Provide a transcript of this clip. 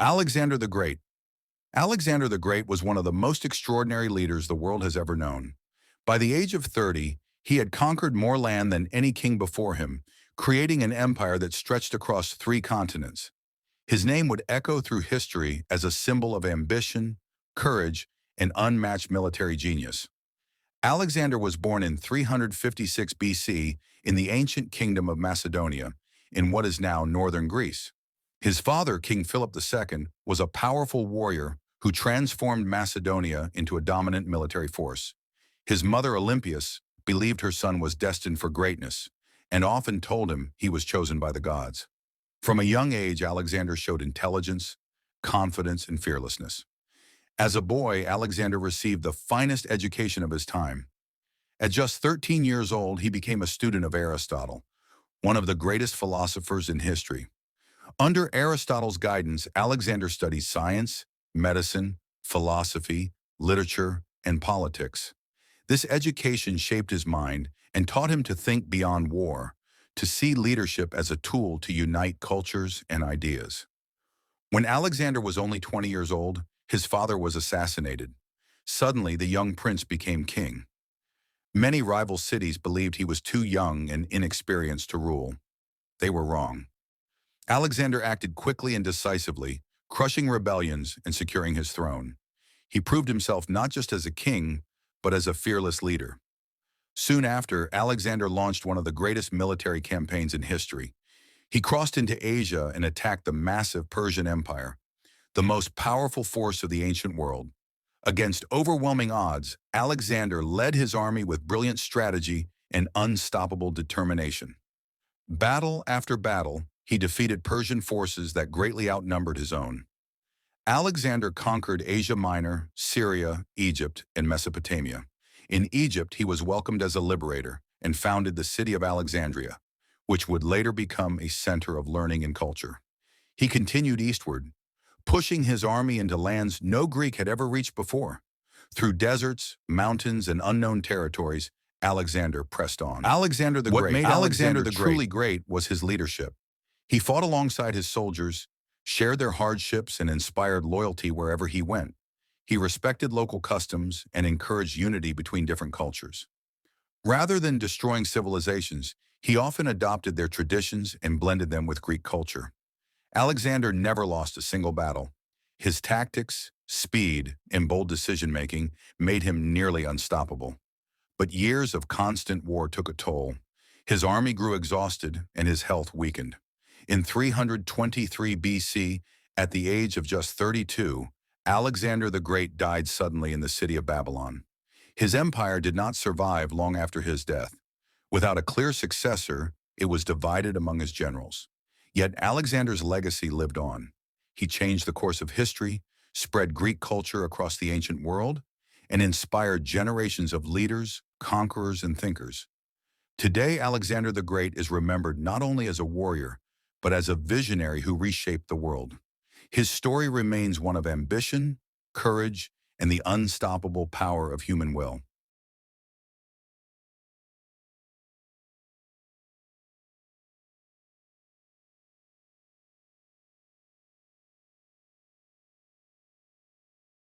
Alexander the Great. Alexander the Great was one of the most extraordinary leaders the world has ever known. By the age of 30, he had conquered more land than any king before him, creating an empire that stretched across 3 continents. His name would echo through history as a symbol of ambition, courage, and unmatched military genius. Alexander was born in 356 BC in the ancient kingdom of Macedonia, in what is now northern Greece. His father, King Philip II, was a powerful warrior who transformed Macedonia into a dominant military force. His mother, Olympias, believed her son was destined for greatness and often told him he was chosen by the gods. From a young age, Alexander showed intelligence, confidence, and fearlessness. As a boy, Alexander received the finest education of his time. At just 13 years old, he became a student of Aristotle, one of the greatest philosophers in history. Under Aristotle's guidance, Alexander studied science, medicine, philosophy, literature, and politics. This education shaped his mind and taught him to think beyond war, to see leadership as a tool to unite cultures and ideas. When Alexander was only 20 years old, his father was assassinated. Suddenly, the young prince became king. Many rival cities believed he was too young and inexperienced to rule. They were wrong. Alexander acted quickly and decisively, crushing rebellions and securing his throne. He proved himself not just as a king, but as a fearless leader. Soon after, Alexander launched one of the greatest military campaigns in history. He crossed into Asia and attacked the massive Persian Empire, the most powerful force of the ancient world. Against overwhelming odds, Alexander led his army with brilliant strategy and unstoppable determination. Battle after battle, he defeated Persian forces that greatly outnumbered his own. Alexander conquered Asia Minor, Syria, Egypt, and Mesopotamia. In Egypt, he was welcomed as a liberator and founded the city of Alexandria, which would later become a center of learning and culture. He continued eastward, pushing his army into lands no Greek had ever reached before. Through deserts, mountains, and unknown territories, Alexander pressed on. Alexander the Great. What made Alexander truly great was his leadership. He fought alongside his soldiers, shared their hardships, and inspired loyalty wherever he went. He respected local customs and encouraged unity between different cultures. Rather than destroying civilizations, he often adopted their traditions and blended them with Greek culture. Alexander never lost a single battle. His tactics, speed, and bold decision-making made him nearly unstoppable. But years of constant war took a toll. His army grew exhausted and his health weakened. In 323 BC, at the age of just 32, Alexander the Great died suddenly in the city of Babylon. His empire did not survive long after his death. Without a clear successor, it was divided among his generals. Yet Alexander's legacy lived on. He changed the course of history, spread Greek culture across the ancient world, and inspired generations of leaders, conquerors, and thinkers. Today, Alexander the Great is remembered not only as a warrior, but as a visionary who reshaped the world. His story remains one of ambition, courage, and the unstoppable power of human will.